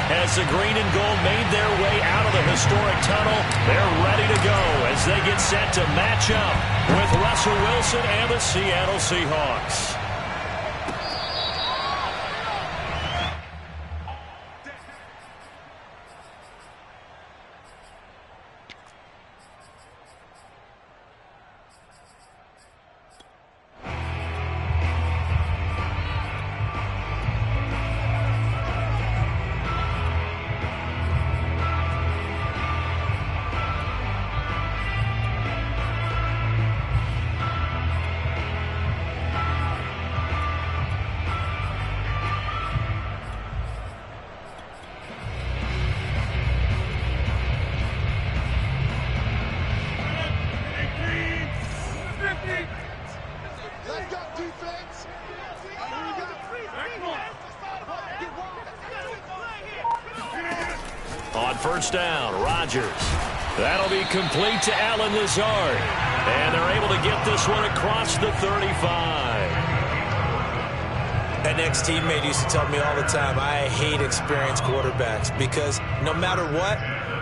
As the green and gold made their way out of the historic tunnel, they're ready to go as they get set to match up with Russell Wilson and the Seattle Seahawks. On first down, Rodgers. That'll be complete to Allen Lazard. And they're able to get this one across the 35. An ex-teammate used to tell me all the time, I hate experienced quarterbacks because no matter what,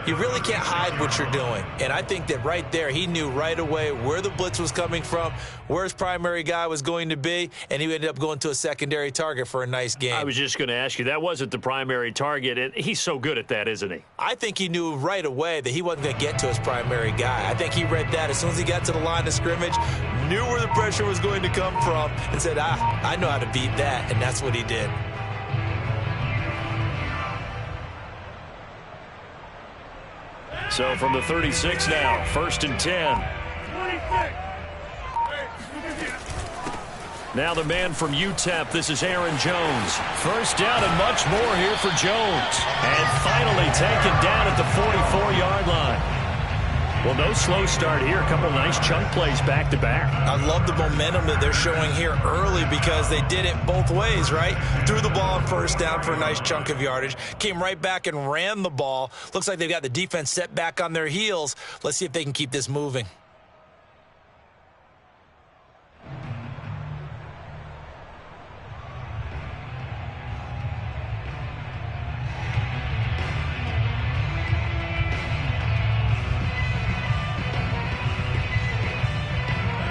you really can't hide what you're doing. And I think that right there, he knew right away where the blitz was coming from, where his primary guy was going to be, and he ended up going to a secondary target for a nice game. I was just going to ask you, that wasn't the primary target, and he's so good at that, isn't he? I think he knew right away that he wasn't going to get to his primary guy. I think he read that as soon as he got to the line of scrimmage, knew where the pressure was going to come from, and said, I know how to beat that, and that's what he did. So from the 36 now, 1st and 10. Now the man from UTEP, this is Aaron Jones. First down and much more here for Jones. And finally taken down at the 44-yard line. Well, no slow start here. A couple nice chunk plays back-to-back. I love the momentum that they're showing here early because they did it both ways, right? Threw the ball on first down for a nice chunk of yardage. Came right back and ran the ball. Looks like they've got the defense set back on their heels. Let's see if they can keep this moving.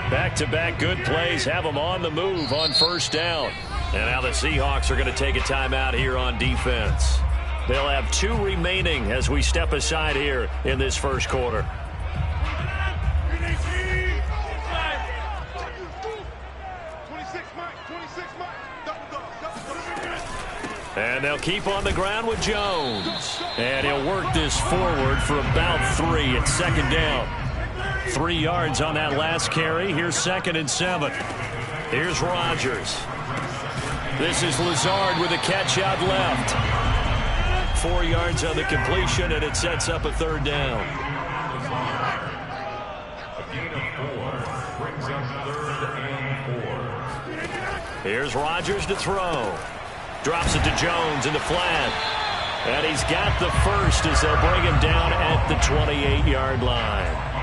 Back-to-back good plays have them on the move on first down. And now the Seahawks are going to take a timeout here on defense. They'll have 2 remaining as we step aside here in this first quarter. And they'll keep on the ground with Jones. And he'll work this forward for about 3 at 2nd down. 3 yards on that last carry. Here's 2nd and 7. Here's Rodgers. This is Lazard with a catch out left. 4 yards on the completion, and it sets up a 3rd down. A gain of 4 brings up 3rd and 4. Here's Rodgers to throw. Drops it to Jones in the flat. And he's got the first as they'll bring him down at the 28-yard line.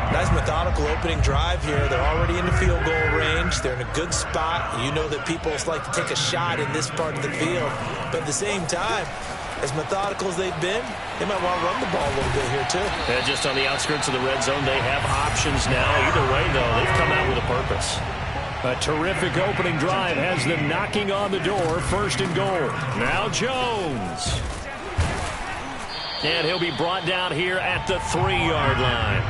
Nice methodical opening drive here. They're already in the field goal range. They're in a good spot. You know that people like to take a shot in this part of the field. But at the same time, as methodical as they've been, they might want to run the ball a little bit here too. And just on the outskirts of the red zone, they have options now. Either way, though, they've come out with a purpose. A terrific opening drive has them knocking on the door. 1st and goal. Now Jones. And he'll be brought down here at the 3-yard line.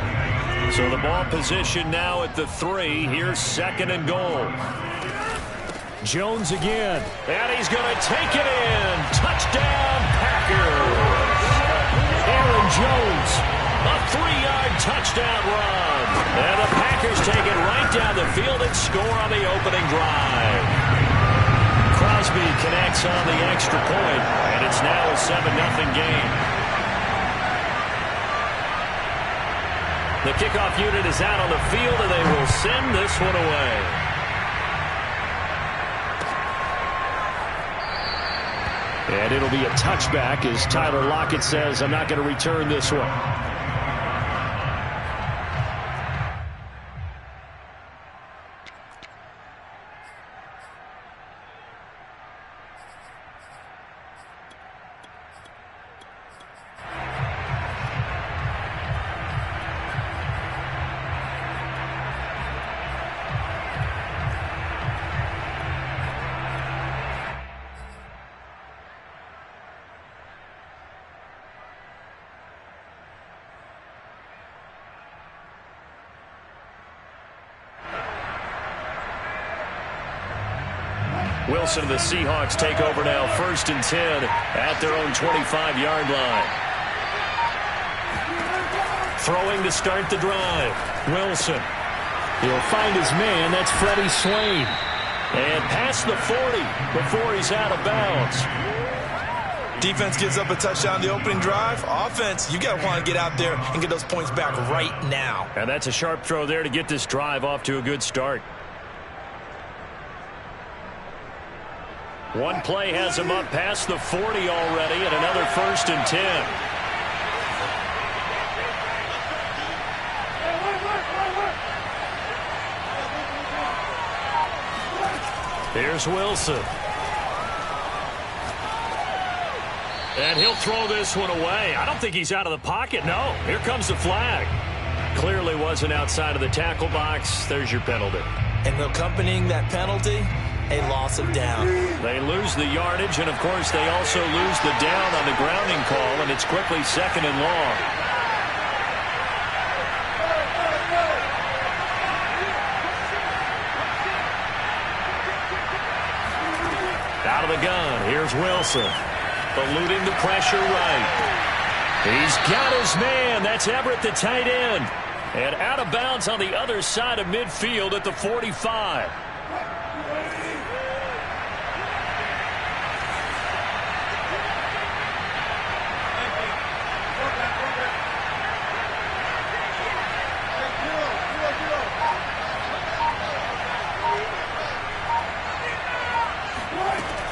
So the ball position now at the 3. Here's 2nd and goal. Jones again. And he's going to take it in. Touchdown, Packers. Aaron Jones, a 3-yard touchdown run. And the Packers take it right down the field and score on the opening drive. Crosby connects on the extra point, and it's now a 7-0 game. The kickoff unit is out on the field, and they will send this one away. And it'll be a touchback as Tyler Lockett says, I'm not going to return this one. Wilson and the Seahawks take over now, 1st and 10 at their own 25-yard line. Throwing to start the drive. Wilson. He'll find his man. That's Freddie Swain. And past the 40 before he's out of bounds. Defense gives up a touchdown on the opening drive. Offense, you got to want to get out there and get those points back right now. And that's a sharp throw there to get this drive off to a good start. One play has him up past the 40 already, and another 1st and 10. Here's Wilson. And he'll throw this one away. I don't think he's out of the pocket. No, here comes the flag. Clearly wasn't outside of the tackle box. There's your penalty. And accompanying that penalty, a loss of down. They lose the yardage, and, of course, they also lose the down on the grounding call, and it's quickly 2nd and long. Out of the gun, here's Wilson. Eluding the pressure right. He's got his man. That's Everett, the tight end. And out of bounds on the other side of midfield at the 45.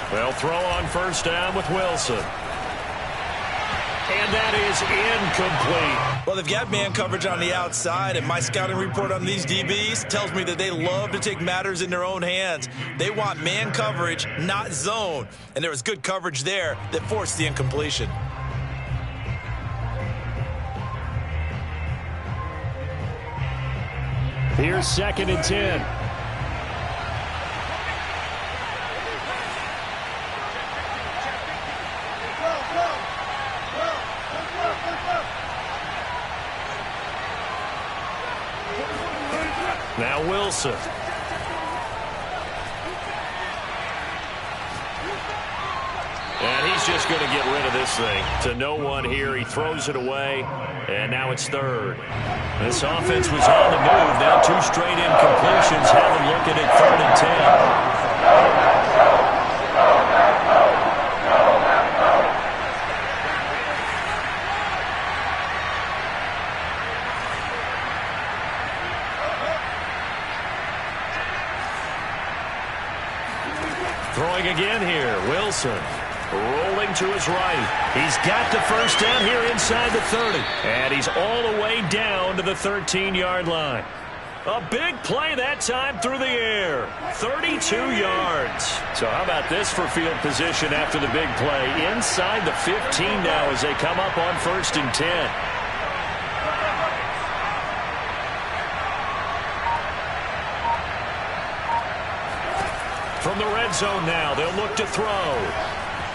They'll throw on 1st down with Wilson. And that is incomplete. Well, they've got man coverage on the outside, and my scouting report on these DBs tells me that they love to take matters in their own hands. They want man coverage, not zone. And there was good coverage there that forced the incompletion. Here's 2nd and 10. Now Wilson. And he's just going to get rid of this thing. To no one here. He throws it away. And now it's 3rd. This offense was on the move. Now 2 straight incompletions. Have them looking at 3rd and 10. Throwing again here, Wilson. Rolling to his right. He's got the 1st down here inside the 30. And he's all the way down to the 13-yard line. A big play that time through the air. 32 yards. So how about this for field position after the big play? Inside the 15 now as they come up on 1st and 10. From the red zone now, they'll look to throw.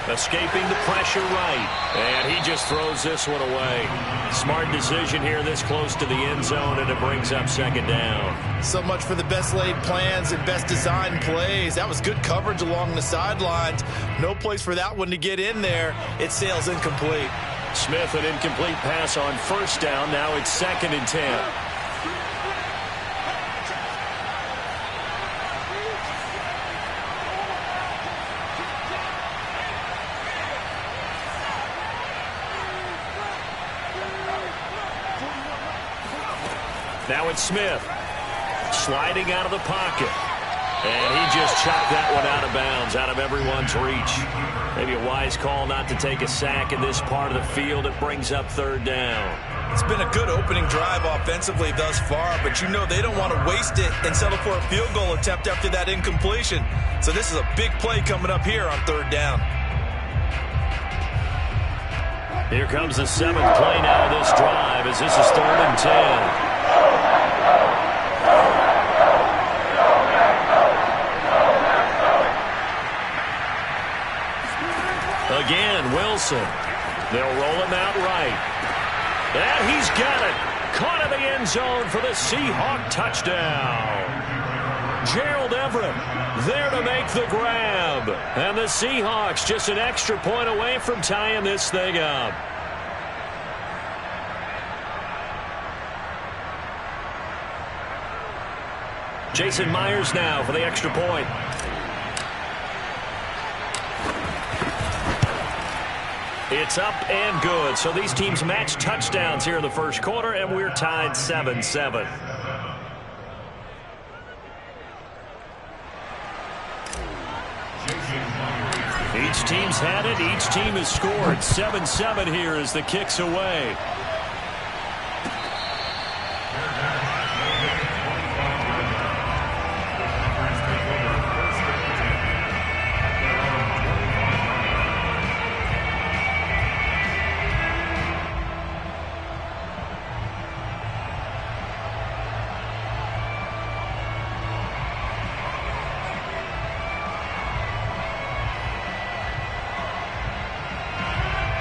Escaping the pressure right. And he just throws this one away. Smart decision here this close to the end zone, and it brings up 2nd down. So much for the best laid plans and best designed plays. That was good coverage along the sidelines. No place for that one to get in there. It sails incomplete. Smith, an incomplete pass on 1st down. Now it's 2nd and 10. Now it's Smith, sliding out of the pocket. And he just chopped that one out of bounds, out of everyone's reach. Maybe a wise call not to take a sack in this part of the field. It brings up 3rd down. It's been a good opening drive offensively thus far, but you know they don't want to waste it and settle for a field goal attempt after that incompletion. So this is a big play coming up here on 3rd down. Here comes the 7th play now of this drive as this is 3rd and 10. Again, Wilson. They'll roll him out right. And he's got it. Caught in the end zone for the Seahawk touchdown. Gerald Everett there to make the grab. And the Seahawks just an extra point away from tying this thing up. Jason Myers now for the extra point. It's up and good. So these teams match touchdowns here in the first quarter, and we're tied 7-7. Each team's had it. Each team has scored. 7-7 here as the kick's away.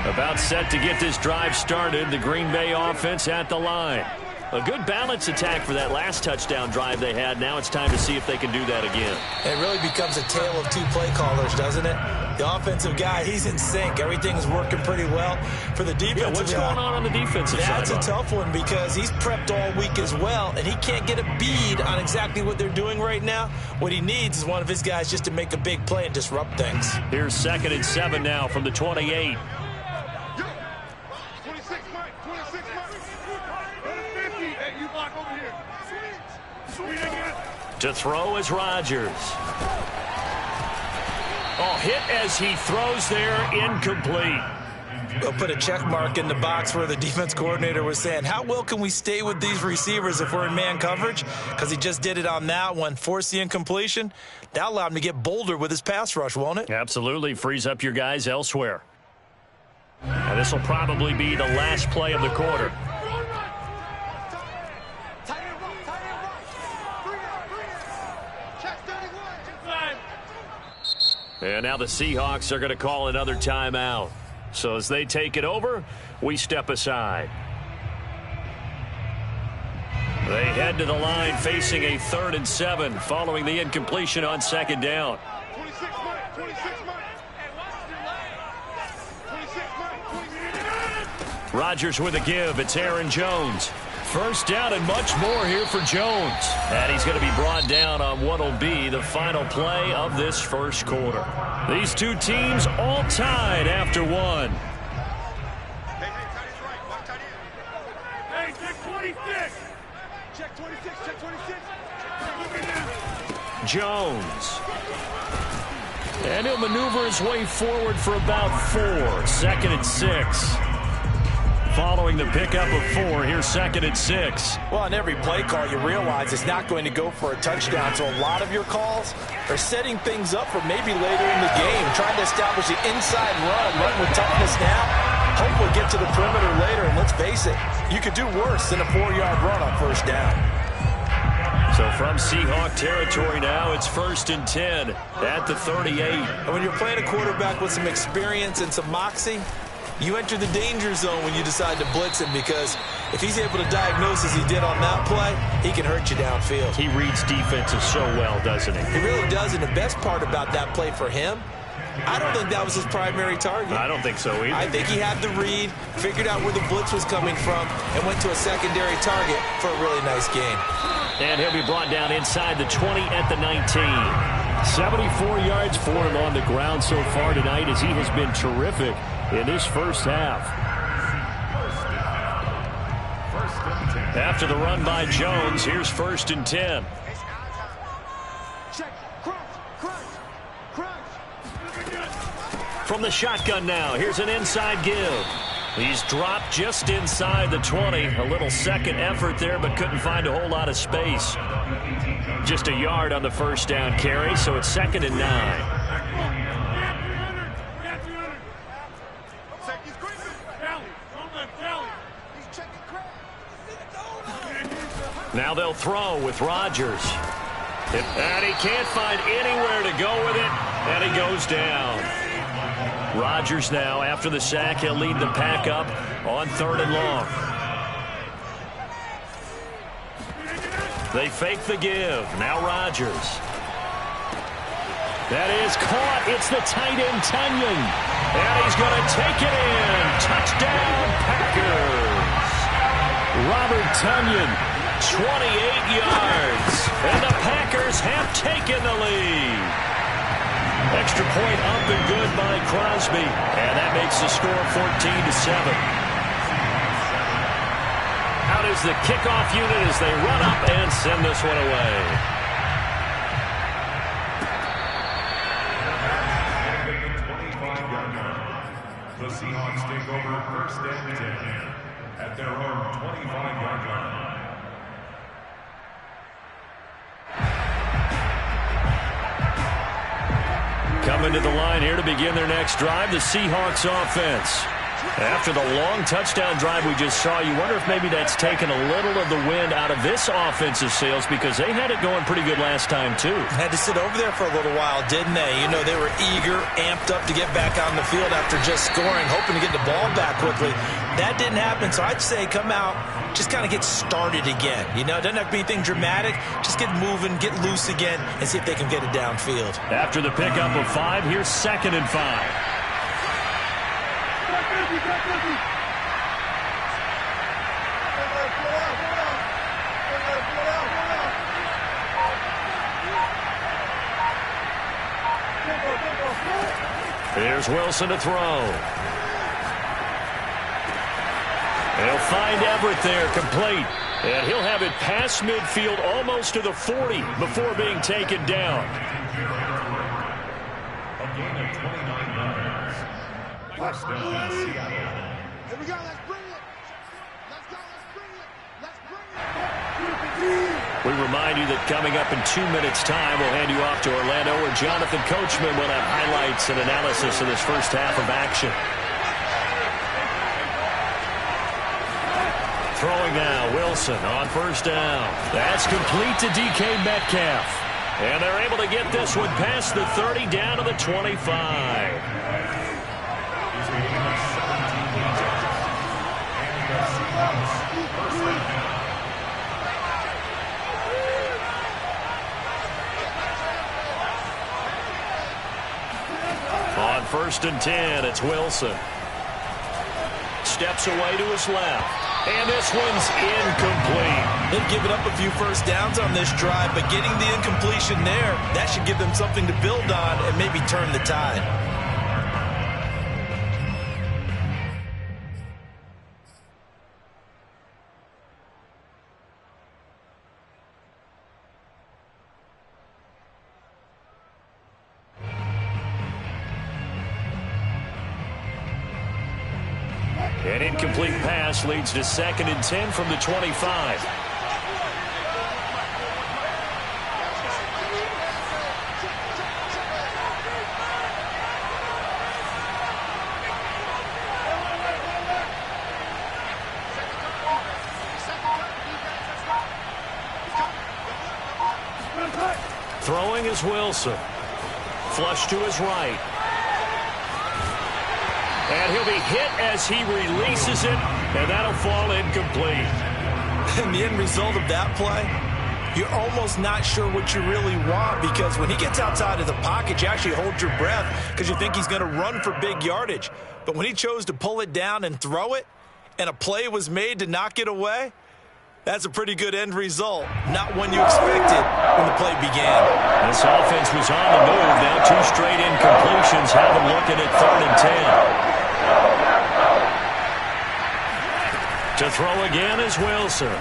About set to get this drive started. The Green Bay offense at the line. A good balance attack for that last touchdown drive they had. Now it's time to see if they can do that again. It really becomes a tale of two play callers, doesn't it? The offensive guy, he's in sync. Everything's working pretty well. For the defensive guy, what's going on the defensive side? That's a tough one because he's prepped all week as well, and he can't get a bead on exactly what they're doing right now. What he needs is one of his guys just to make a big play and disrupt things. Here's 2nd and 7 now from the 28. To throw is Rodgers. Oh, hit as he throws there, incomplete. We'll put a check mark in the box where the defense coordinator was saying, how well can we stay with these receivers if we're in man coverage? Because he just did it on that one, forced the incompletion. That allowed him to get bolder with his pass rush, won't it? Absolutely. Frees up your guys elsewhere. And this will probably be the last play of the quarter. And now the Seahawks are going to call another timeout. So as they take it over, we step aside. They head to the line facing a 3rd and 7 following the incompletion on 2nd down. Rodgers with a give. It's Aaron Jones. 1st down and much more here for Jones. And he's going to be brought down on what will be the final play of this first quarter. These two teams all tied after one. Hey, tight end's right. Watch tight end. Hey, check 26. Check 26, check 26. Jones. And he'll maneuver his way forward for about 4. 2nd and 6. Following the pickup of 4, here's 2nd and 6. Well, on every play call, you realize it's not going to go for a touchdown. So a lot of your calls are setting things up for maybe later in the game, trying to establish the inside run with toughness now. Hope we'll get to the perimeter later, and let's face it, you could do worse than a 4-yard run on 1st down. So from Seahawk territory now, it's 1st and 10 at the 38. And when you're playing a quarterback with some experience and some moxie, you enter the danger zone when you decide to blitz him, because if he's able to diagnose as he did on that play, he can hurt you downfield. He reads defenses so well, doesn't he? He really does, and the best part about that play for him, I don't think that was his primary target. I don't think so either. I think he had the read, figured out where the blitz was coming from, and went to a secondary target for a really nice gain. And he'll be brought down inside the 20 at the 19. 74 yards for him on the ground so far tonight, as he has been terrific in this first half. After the run by Jones, here's 1st and 10. From the shotgun now, here's an inside give. He's dropped just inside the 20. A little second effort there, but couldn't find a whole lot of space. Just a yard on the 1st down carry, so it's 2nd and 9. Now they'll throw with Rodgers. And he can't find anywhere to go with it, and he goes down. Rodgers now, after the sack, he'll lead the pack up on 3rd and long. They fake the give. Now Rodgers. That is caught. It's the tight end, Tunyon. And he's going to take it in. Touchdown, Packers. Robert Tunyon, 28 yards. And the Packers have taken the lead. Extra point up and good by Crosby. And that makes the score 14-7. Out is the kickoff unit as they run up and send this one away. The Seahawks take over first and 10 at their own 25-yard line. Coming to the line here to begin their next drive, the Seahawks offense. After the long touchdown drive we just saw, you wonder if maybe that's taken a little of the wind out of this offensive sails because they had it going pretty good last time too. Had to sit over there for a little while, didn't they? You know, they were eager, amped up to get back on the field after just scoring, hoping to get the ball back quickly. That didn't happen, so I'd say come out, just kind of get started again. You know, it doesn't have to be anything dramatic. Just get moving, get loose again, and see if they can get it downfield. After the pickup of 5, here's 2nd and 5. Here's Wilson to throw. He'll find Everett there, complete. And he'll have it past midfield almost to the 40 before being taken down. A gain of 29 yards. First down, Seattle. Here we go, let's bring it. Let's go, let's bring it. Let's bring it. We remind you that coming up in 2 minutes' time, we'll hand you off to Orlando, where Jonathan Coachman will have highlights and analysis of this first half of action. Throwing now, Wilson on first down. That's complete to DK Metcalf. And they're able to get this one past the 30 down to the 25. On 1st and 10, it's Wilson. Steps away to his left. And this one's incomplete. They've given up a few first downs on this drive, but getting the incompletion there, that should give them something to build on and maybe turn the tide. An incomplete pass leads to 2nd and 10 from the 25. Throwing is Wilson. Flush to his right. And he'll be hit as he releases it, and that'll fall incomplete. And the end result of that play, you're almost not sure what you really want, because when he gets outside of the pocket, you actually hold your breath because you think he's going to run for big yardage. But when he chose to pull it down and throw it, and a play was made to knock it away, that's a pretty good end result. Not one you expected when the play began. This offense was on the move. Now 2 straight incompletions have them looking at 3rd and 10. To throw again is Wilson.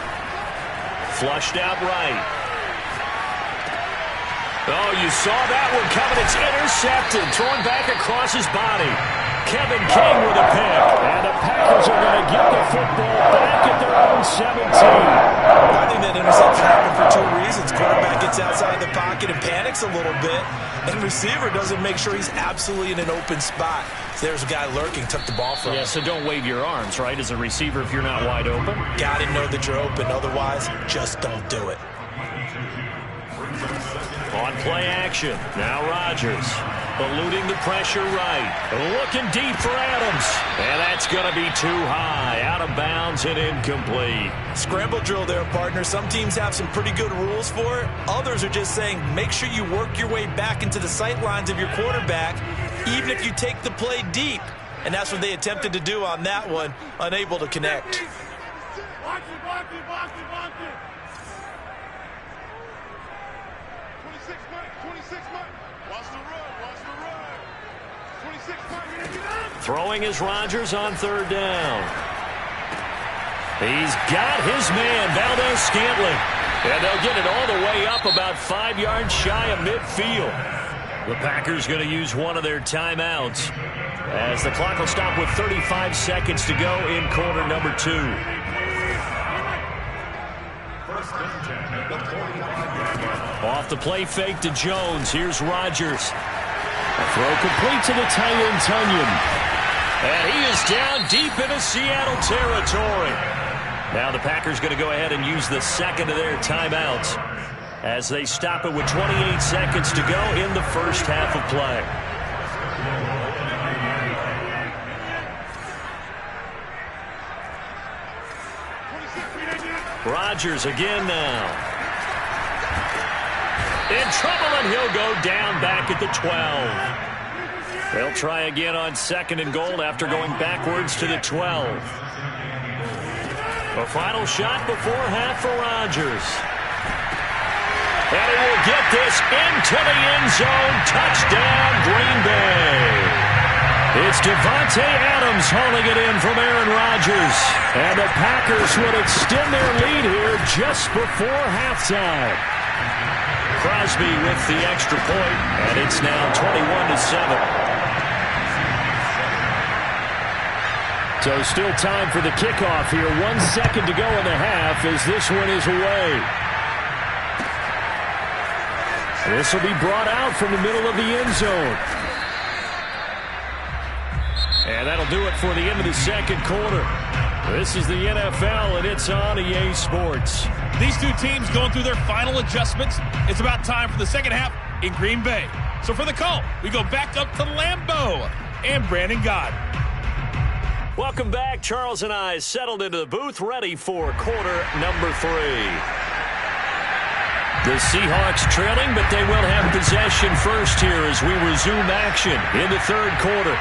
Flushed out right. Oh, you saw that one coming. It's intercepted. Thrown back across his body. Kevin King with a pick. And the Packers are going to get the football back at their own 17. I think that interception happened for 2 reasons. Quarterback gets outside the pocket and panics a little bit. And receiver doesn't make sure he's absolutely in an open spot. So there's a guy lurking, took the ball from him. Yeah, so don't wave your arms, right, as a receiver if you're not wide open. Got to know that you're open. Otherwise, just don't do it. On play action, now Rodgers. Eluding the pressure right. Looking deep for Adams. And that's going to be too high. Out of bounds and incomplete. Scramble drill there, partner. Some teams have some pretty good rules for it. Others are just saying make sure you work your way back into the sight lines of your quarterback, even if you take the play deep. And that's what they attempted to do on that one, unable to connect. Watch it, watch it, watch it, watch it. 26 months, 26 months. Watch the run, watch the run. 26 months. Throwing is Rodgers on third down. He's got his man, Valdez-Scantling. And they'll get it all the way up about 5 yards shy of midfield. The Packers going to use one of their timeouts as the clock will stop with 35 seconds to go in quarter number 2. Off the play fake to Jones. Here's Rodgers. A throw complete to the tight end, Tunyon. And he is down deep into Seattle territory. Now the Packers going to go ahead and use the second of their timeouts as they stop it with 28 seconds to go in the first half of play. Rodgers again now. In trouble, and he'll go down back at the 12. They'll try again on second and goal after going backwards to the 12. A final shot before half for Rodgers. And he will get this into the end zone. Touchdown, Green Bay. It's Davante Adams hauling it in from Aaron Rodgers. And the Packers would extend their lead here just before halftime. Crosby with the extra point, and it's now 21-7. So still time for the kickoff here. 1 second to go in the half as this one is away. This will be brought out from the middle of the end zone. And that'll do it for the end of the second quarter. This is the NFL, and it's on EA Sports. These two teams going through their final adjustments. It's about time for the second half in Green Bay. So for the call, we go back up to Lambeau and Brandon Gott. Welcome back. Charles and I settled into the booth, ready for quarter number 3. The Seahawks trailing, but they will have possession first here as we resume action in the third quarter.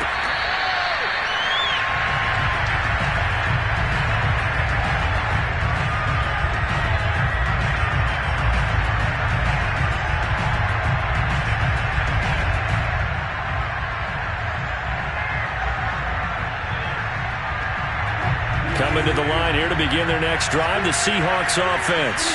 Coming to the line here to begin their next drive, the Seahawks offense.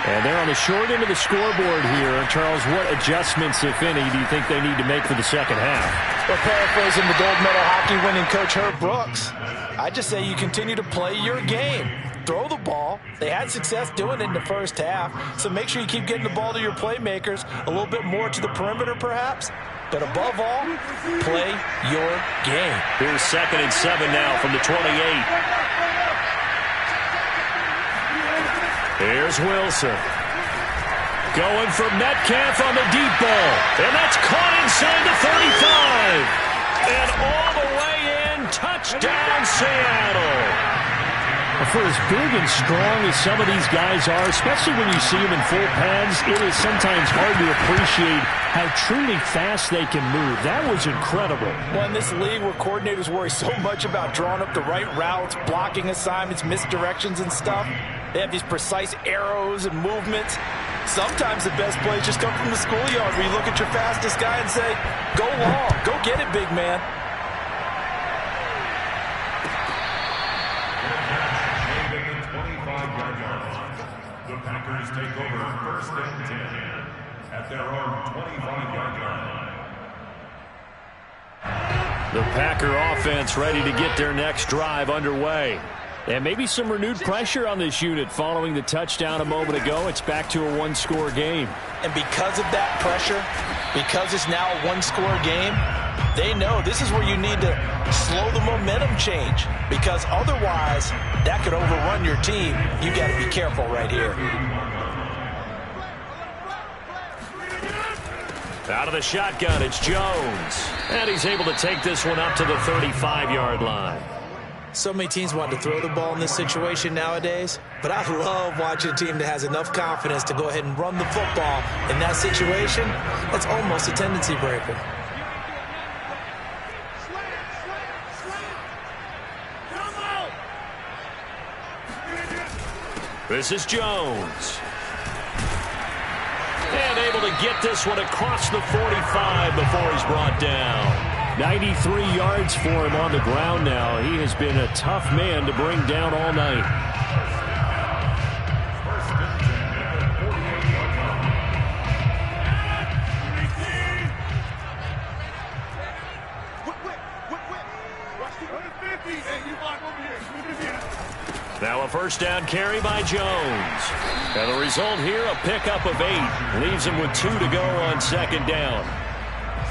And they're on the short end of the scoreboard here. Charles, what adjustments, if any, do you think they need to make for the second half? Well, paraphrasing the gold medal hockey winning coach Herb Brooks, I just say you continue to play your game. Throw the ball. They had success doing it in the first half, so make sure you keep getting the ball to your playmakers, a little bit more to the perimeter perhaps, but above all, play your game. Here's 2nd and 7 now from the 28. Here's Wilson. Going for Metcalf on the deep ball. And that's caught inside the 35. And all the way in, touchdown Seattle. For as big and strong as some of these guys are, especially when you see them in full pads, it is sometimes hard to appreciate how truly fast they can move. That was incredible. Well, in this league where coordinators worry so much about drawing up the right routes, blocking assignments, misdirections and stuff, they have these precise arrows and movements. Sometimes the best plays just come from the schoolyard where you look at your fastest guy and say, go long, go get it, big man. The Packers take over 1st and 10 at their own 25-yard line. The Packer offense ready to get their next drive underway. And maybe some renewed pressure on this unit following the touchdown a moment ago. It's back to a one-score game. And because of that pressure, because it's now a one-score game, they know this is where you need to slow the momentum change, because otherwise that could overrun your team. You got to be careful right here. Out of the shotgun, it's Jones. And he's able to take this one up to the 35-yard line. So many teams want to throw the ball in this situation nowadays, but I love watching a team that has enough confidence to go ahead and run the football in that situation. That's almost a tendency breaker. This is Jones. And able to get this one across the 45 before he's brought down. 93 yards for him on the ground now. He has been a tough man to bring down all night. Now a first down carry by Jones. And the result here, a pickup of 8. Leaves him with 2 to go on second down.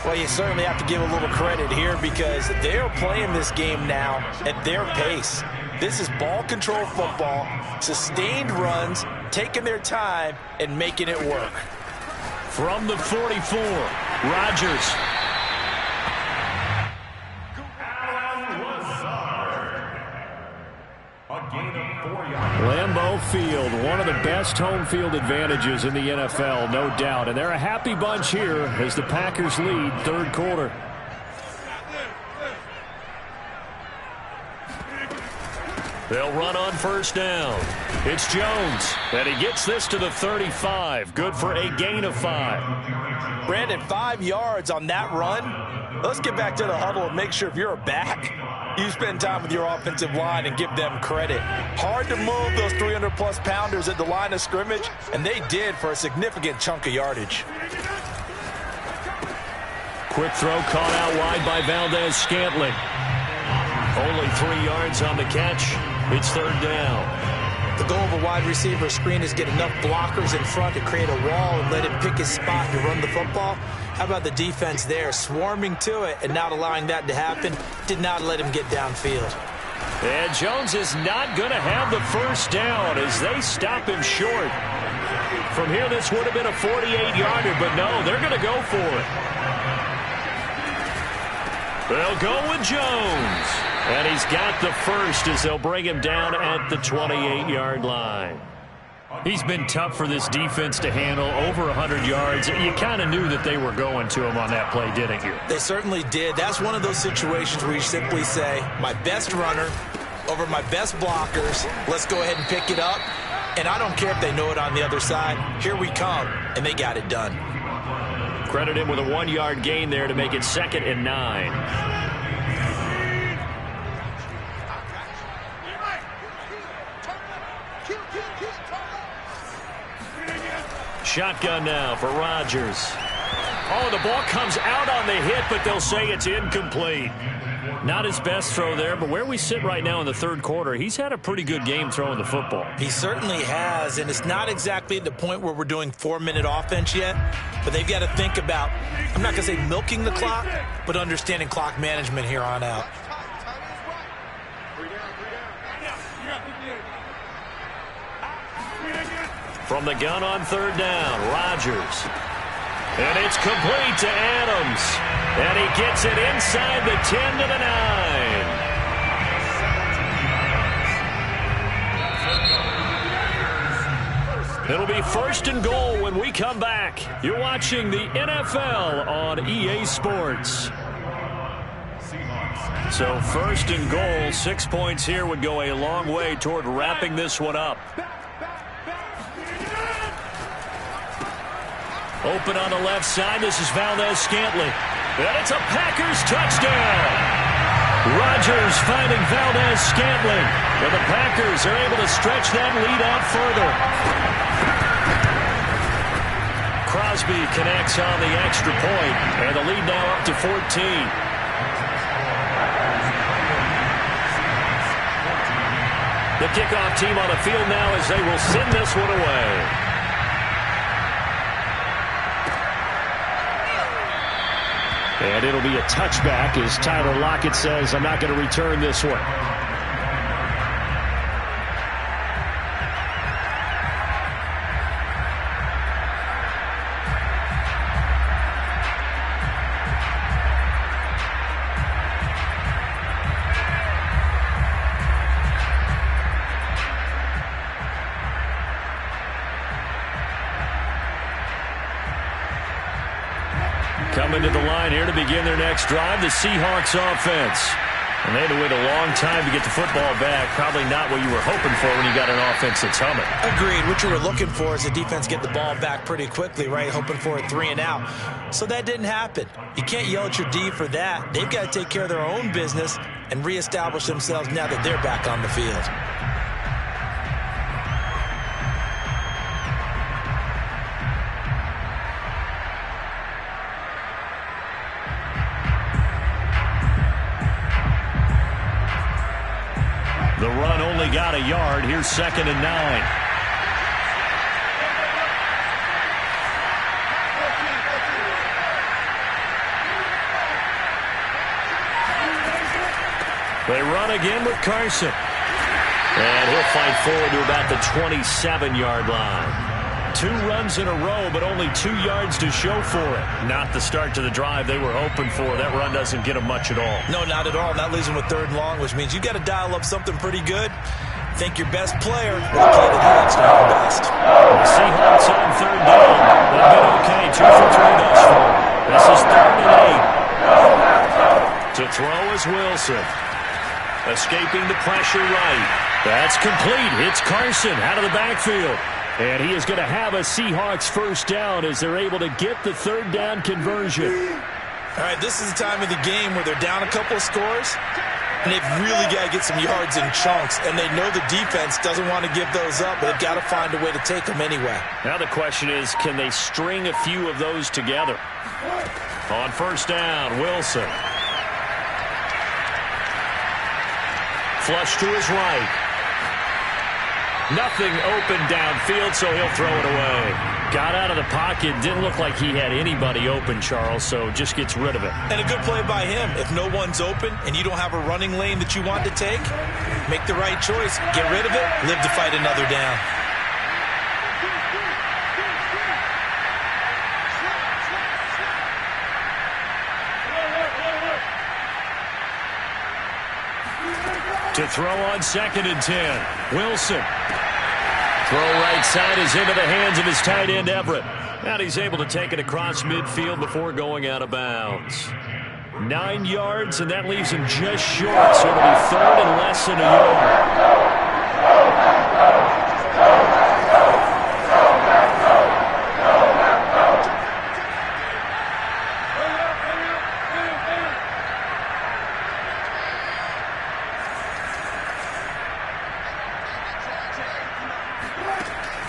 Well, you certainly have to give a little credit here because they're playing this game now at their pace. This is ball control football, sustained runs, taking their time, and making it work. From the 44, Rodgers. Lambeau Field, one of the best home field advantages in the NFL, no doubt. And they're a happy bunch here as the Packers lead third quarter. They'll run on first down. It's Jones, and he gets this to the 35. Good for a gain of 5. Brandon, 5 yards on that run. Let's get back to the huddle and make sure if you're a back, you spend time with your offensive line and give them credit. Hard to move those 300-plus pounders at the line of scrimmage, and they did for a significant chunk of yardage. Quick throw caught out wide by Valdez-Scantling. Only 3 yards on the catch. It's third down. The goal of a wide receiver screen is get enough blockers in front to create a wall and let him pick his spot to run the football. How about the defense there, swarming to it and not allowing that to happen? Did not let him get downfield. And Jones is not going to have the first down as they stop him short. From here, this would have been a 48-yarder, but no, they're going to go for it. They'll go with Jones. And he's got the first as they'll bring him down at the 28-yard line. He's been tough for this defense to handle, over 100 yards. You kind of knew that they were going to him on that play, didn't you? They certainly did. That's one of those situations where you simply say, my best runner over my best blockers. Let's go ahead and pick it up. And I don't care if they know it on the other side. Here we come. And they got it done. Credit him with a 1-yard gain there to make it 2nd and 9. Shotgun now for Rodgers. Oh, the ball comes out on the hit, but they'll say it's incomplete. Not his best throw there, but where we sit right now in the third quarter, he's had a pretty good game throwing the football. He certainly has, and it's not exactly the point where we're doing 4-minute offense yet, but they've got to think about, I'm not going to say milking the clock, but understanding clock management here on out. From the gun on third down, Rodgers. And it's complete to Adams. And he gets it inside the 10 to the 9. It'll be 1st and goal when we come back. You're watching the NFL on EA Sports. So 1st and goal, 6 points here would go a long way toward wrapping this one up. Open on the left side. This is Valdez-Scantling. And it's a Packers touchdown. Rodgers finding Valdez-Scantling. And the Packers are able to stretch that lead out further. Crosby connects on the extra point. And the lead now up to 14. The kickoff team on the field now as they will send this one away. And it'll be a touchback as Tyler Lockett says, I'm not going to return this one. coming to the line here to begin their next drive, the Seahawks offense. And they had to wait a long time to get the football back. Probably not what you were hoping for when you got an offense that's humming. Agreed. What you were looking for is the defense get the ball back pretty quickly, right? Hoping for a 3 and out. So that didn't happen. You can't yell at your D for that. They've got to take care of their own business and reestablish themselves now that they're back on the field. The run only got a yard. Here's 2nd and 9. They run again with Carson. And he'll fight forward to about the 27-yard line. 2 runs in a row, but only 2 yards to show for it. Not the start to the drive they were hoping for. That run doesn't get them much at all. No, not at all. That leaves them with 3rd and long, which means you got to dial up something pretty good. Think your best player will play the next to your best. The Seahawks on 3rd down. They've been okay. 2 for 3 thus far. This is 3rd and 8. To throw is Wilson. Escaping the pressure right. That's complete. Hits Carson out of the backfield. And he is going to have a Seahawks 1st down as they're able to get the 3rd down conversion. All right, this is the time of the game where they're down a couple of scores, and they've really got to get some yards in chunks, and they know the defense doesn't want to give those up, but they've got to find a way to take them anyway. Now the question is, can they string a few of those together? On 1st down, Wilson. Flush to his right. Nothing open downfield, so he'll throw it away. Got out of the pocket. Didn't look like he had anybody open, Charles, so just gets rid of it. And a good play by him. If no one's open and you don't have a running lane that you want to take, make the right choice. Get rid of it. Live to fight another down. To throw on 2nd and 10. Wilson. Throw right side is into the hands of his tight end, Everett. And he's able to take it across midfield before going out of bounds. 9 yards, and that leaves him just short. So it'll be 3rd and less than a yard.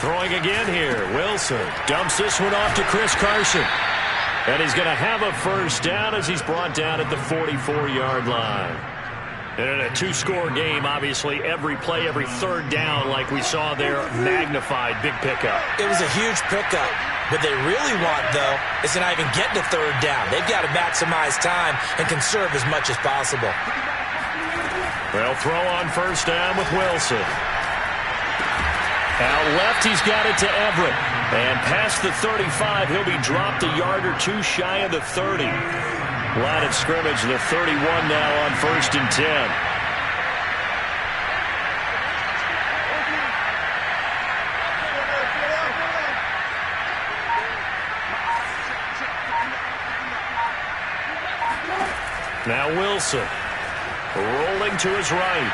Throwing again here. Wilson dumps this one off to Chris Carson. And he's going to have a 1st down as he's brought down at the 44-yard line. And in a 2-score game, obviously, every play, every 3rd down, like we saw there, magnified. Big pickup. It was a huge pickup. What they really want, though, is to not even get to 3rd down. They've got to maximize time and conserve as much as possible. They'll throw on 1st down with Wilson. Out left, he's got it to Everett. And past the 35, he'll be dropped a yard or 2 shy of the 30. Line of scrimmage, the 31 now on 1st and 10. Now Wilson, rolling to his right.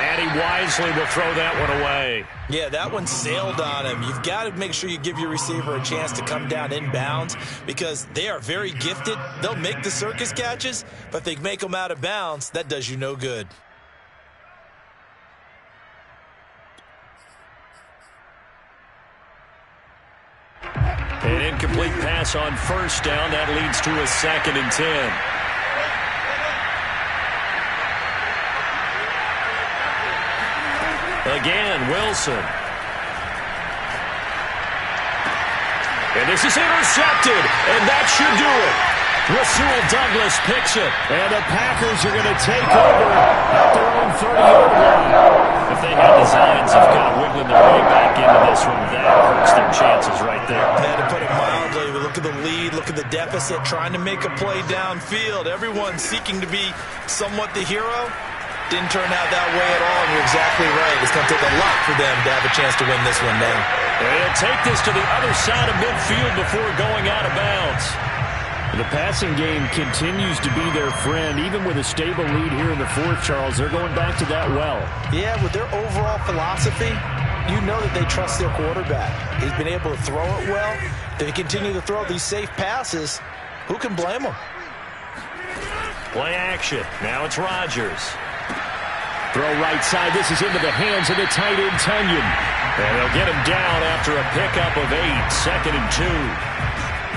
And he wisely will throw that one away. Yeah, that one sailed on him. You've got to make sure you give your receiver a chance to come down inbounds because they are very gifted. They'll make the circus catches, but if they make them out of bounds, that does you no good. An incomplete pass on 1st down. That leads to a 2nd and 10. Again, Wilson. And this is intercepted, and that should do it. Rasul Douglas picks it, and the Packers are going to take over at their own 30-yard line. If they had designs of kind of wiggling their way back into this one, that hurts their chances right there. Yeah, to put it mildly, look at the lead, look at the deficit, trying to make a play downfield. Everyone seeking to be somewhat the hero. Didn't turn out that way at all, and you're exactly right. It's going to take a lot for them to have a chance to win this one now. They'll take this to the other side of midfield before going out of bounds. The passing game continues to be their friend. Even with a stable lead here in the fourth, Charles, they're going back to that well. Yeah, with their overall philosophy, you know that they trust their quarterback. He's been able to throw it well. They continue to throw these safe passes. Who can blame them? Play action. Now it's Rodgers. Throw right side. This is into the hands of the tight end, Tunyon. And they'll get him down after a pickup of 8. 2nd and 2.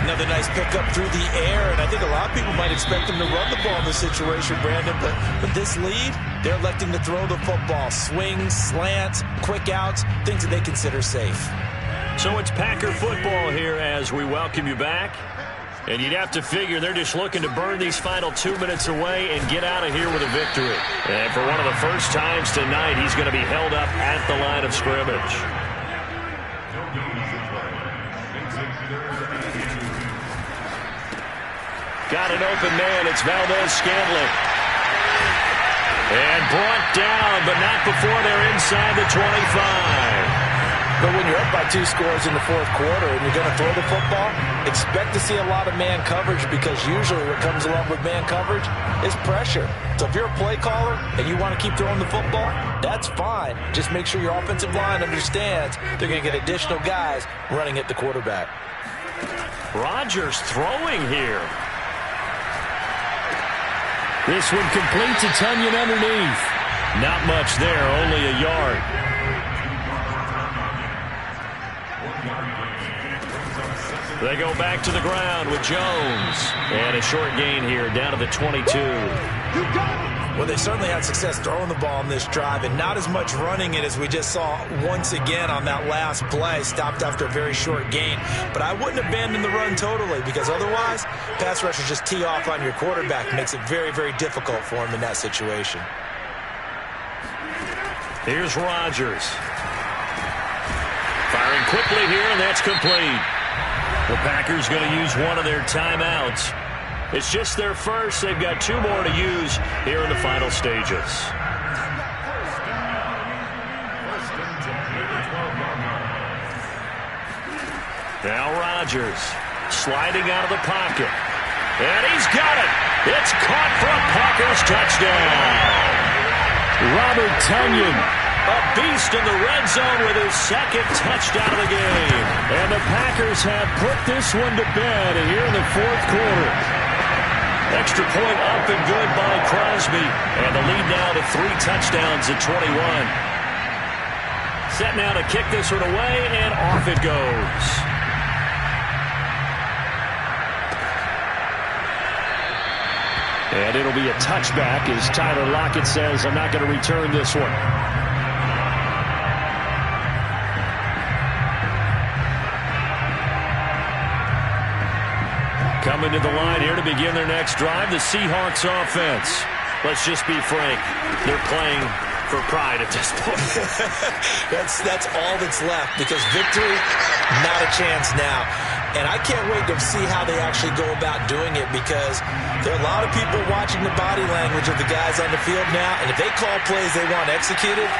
Another nice pickup through the air, and I think a lot of people might expect them to run the ball in this situation, Brandon, but with this lead, they're electing to throw the football. Swings, slants, quick outs, things that they consider safe. So it's Packer football here as we welcome you back. And you'd have to figure they're just looking to burn these final 2 minutes away and get out of here with a victory. And for one of the first times tonight, he's going to be held up at the line of scrimmage. Got an open man. It's Valdez-Scantling. And brought down, but not before they're inside the 25. But when you're up by 2 scores in the fourth quarter and you're going to throw the football, expect to see a lot of man coverage, because usually what comes along with man coverage is pressure. So if you're a play caller and you want to keep throwing the football, that's fine. Just make sure your offensive line understands they're going to get additional guys running at the quarterback. Rodgers throwing here. This one complete to Tunyon underneath. Not much there, only a yard. They go back to the ground with Jones. And a short gain here down to the 22. Well, they certainly had success throwing the ball on this drive, and not as much running it as we just saw once again on that last play. Stopped after a very short gain. But I wouldn't abandon the run totally, because otherwise, pass rushers just tee off on your quarterback. Makes it very, very difficult for him in that situation. Here's Rodgers. Firing quickly here, and that's complete. The Packers going to use one of their timeouts. It's just their first. They've got 2 more to use here in the final stages. Now Rodgers sliding out of the pocket. And he's got it. It's caught for a Packers touchdown. Robert Tunyon. A beast in the red zone with his 2nd touchdown of the game. And the Packers have put this one to bed here in the fourth quarter. Extra point up and good by Crosby. And the lead now to 3 touchdowns at 21. Set now to kick this one away, and off it goes. And it'll be a touchback as Tyler Lockett says, I'm not going to return this one. Coming to the line here to begin their next drive, the Seahawks offense. Let's just be frank, they're playing for pride at this point. That's all that's left, because victory, not a chance now. And I can't wait to see how they actually go about doing it, because there are a lot of people watching the body language of the guys on the field now, and if they call plays they want executed,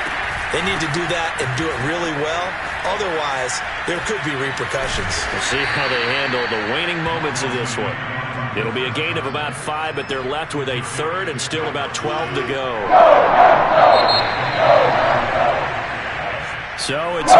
they need to do that and do it really well. Otherwise, there could be repercussions. We'll see how they handle the waning moments of this one. It'll be a gain of about 5, but they're left with a 3rd and still about 12 to go. So it's